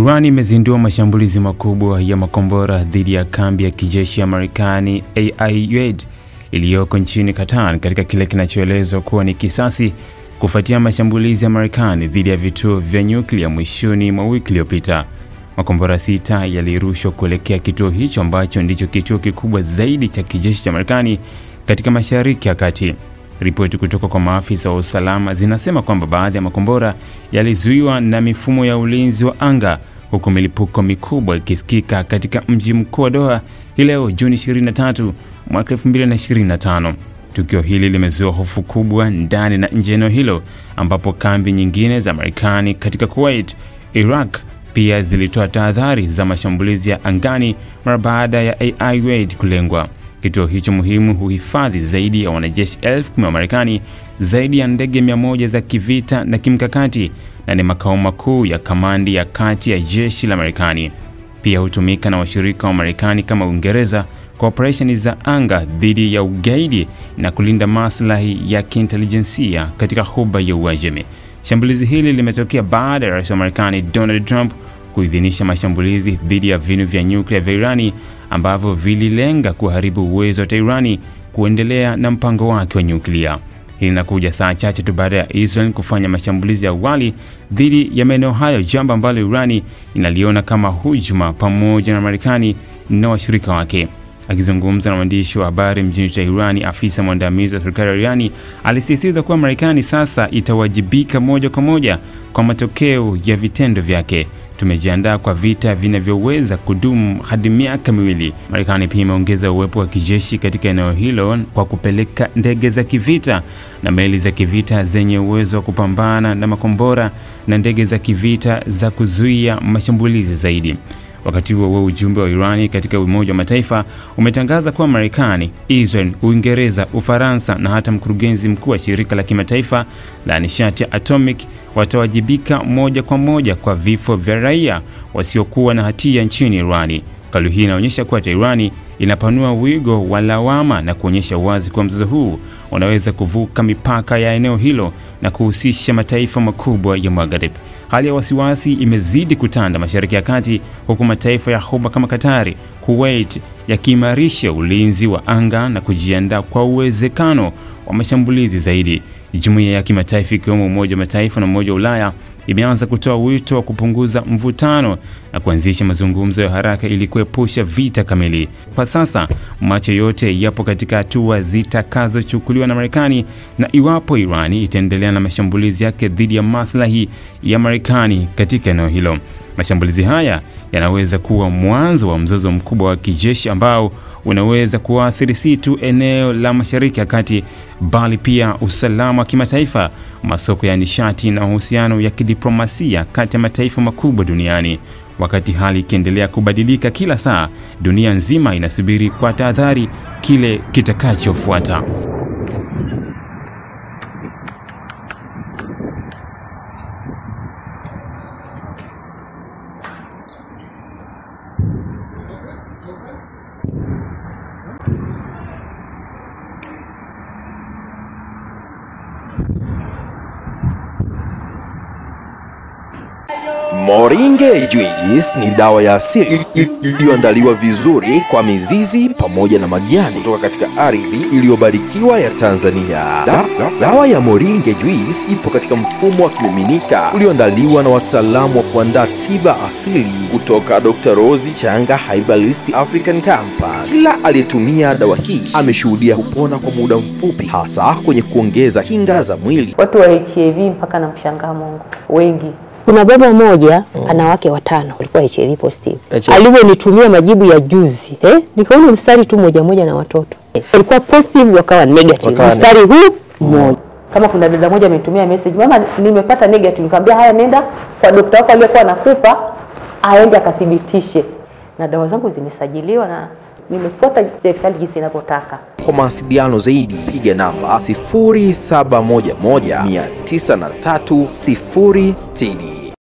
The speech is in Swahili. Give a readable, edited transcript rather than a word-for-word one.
Iran imezindua mashambulizi makubwa ya makombora dhidi ya kambi ya kijeshi ya Marekani Al-Udeid iliyoko nchini Qatar katika kile kinachoelezwa kuwa ni kisasi kufuatia mashambulizi ya Marekani dhidi ya vituo vya nyuklia mwishoni mwa wiki iliyopita. Makombora 6 yalirushwa kuelekea kituo hicho ambacho ndicho kituo kikubwa zaidi cha kijeshi cha Marekani katika Mashariki ya Kati. Ripoti kutoka kwa maafisa wa usalama zinasema kwamba baadhi ya makombora yalizuiwa na mifumo ya ulinzi wa anga, huku milipuko mikubwa ikisikika katika mji mkuu wa Doha leo Juni 23 mwaka 2025. Tukio hili limezua hofu kubwa ndani na nje ya eneo hilo, ambapo kambi nyingine za Marekani katika Kuwait, Iraq pia zilitoa tahadhari za mashambulizi ya angani mara baada ya Al-Udeid kulengwa. Kituo hicho muhimu huhifadhi zaidi ya wanajeshi 10,000 wa Marekani, zaidi ya ndege 100 za kivita na kimkakati, na ni makao makuu ya kamandi ya kati ya jeshi la Marekani. Pia hutumika na washirika wa Marekani kama Uingereza kwa operesheni za anga dhidi ya ugaidi na kulinda maslahi ya kiintelijensia katika Ghuba ya Uajemi. Shambulizi hili limetokea baada ya Rais wa Marekani Donald Trump kuidhinisha mashambulizi dhidi ya vinu vya nyuklia vya Irani ambavyo vililenga kuharibu uwezo wa Irani kuendelea na mpango wake wa nyuklia. Hili linakuja saa chache tu baada ya Israel kufanya mashambulizi ya awali dhidi ya maeneo hayo, jambo ambalo Irani inaliona kama hujuma pamoja na Marekani na washirika wake. Akizungumza na waandishi wa habari mjini Tehran, afisa mwandamizi wa serikali ya Irani alisisitiza kuwa Marekani sasa itawajibika moja kwa moja kwa matokeo ya vitendo vyake. Tumejiandaa kwa vita vinavyoweza kudumu hadi miaka miwili. Marekani pia imeongeza uwepo wa kijeshi katika eneo hilo kwa kupeleka ndege za kivita na meli za kivita zenye uwezo wa kupambana na makombora na ndege za kivita za kuzuia mashambulizi zaidi. Wakati huo ujumbe wa Irani katika Umoja wa Mataifa umetangaza kuwa Marekani, Israel, Uingereza, Ufaransa na hata mkurugenzi mkuu wa shirika la kimataifa la nishati ya atomic watawajibika moja kwa moja kwa vifo vya raia wasiokuwa na hatia nchini Irani. Kauli hii inaonyesha kuwa Irani inapanua wigo wa lawama na kuonyesha wazi kuwa mzozo huu unaweza kuvuka mipaka ya eneo hilo na kuhusisha mataifa makubwa ya Magharibi. Hali ya wasiwasi imezidi kutanda Mashariki ya Kati, huku mataifa ya Ghuba kama Qatar, Kuwait yakiimarisha ulinzi wa anga na kujiandaa kwa uwezekano wa mashambulizi zaidi. Jumuiya ya kimataifa ikiwemo Umoja wa Mataifa na Umoja wa Ulaya imeanza kutoa wito wa kupunguza mvutano na kuanzisha mazungumzo ya haraka ili kuepusha vita kamili. Kwa sasa macho yote yapo katika hatua zitakazochukuliwa na Marekani na iwapo Irani itaendelea na mashambulizi yake dhidi ya maslahi ya Marekani katika eneo hilo. Mashambulizi haya yanaweza kuwa mwanzo wa mzozo mkubwa wa kijeshi ambao unaweza kuathiri si tu eneo la Mashariki ya Kati bali pia usalama wa kimataifa, masoko ya nishati na uhusiano ya kidiplomasia kati ya mataifa makubwa duniani. Wakati hali ikiendelea kubadilika kila saa, dunia nzima inasubiri kwa tahadhari kile kitakachofuata. Moringe Juice ni dawa ya asili iliyoandaliwa vizuri kwa mizizi pamoja na majani kutoka katika ardhi iliyobarikiwa ya Tanzania. Dawa ya Moringe Juice ipo katika mfumo wa kimiminika ulioandaliwa na wataalamu wa kuandaa tiba asili kutoka Dr. Rose Changa Herbalist African Company. Kila aliyetumia dawa hii ameshuhudia kupona kwa muda mfupi, hasa kwenye kuongeza kinga za mwili. Watu wa HIV mpaka na mshangaa Mungu wengi. Kuna baba mmoja ana wake 5 walikuwa HIV positive. Alivyonitumia majibu ya juzi, nikaona mstari tu moja na watoto. Walikuwa positive wakawa negative. Mstari huu mmoja. Kama kuna dada moja amenitumia message, mama nimepata negative, nikamwambia haya nenda kwa daktari wako aliyekuwa anakupa aende akathibitishe. Na dawa zangu zimesajiliwa na nimefuata serikali jinsi inavyotaka. Kwa mawasiliano zaidi piga namba 0711 903 060.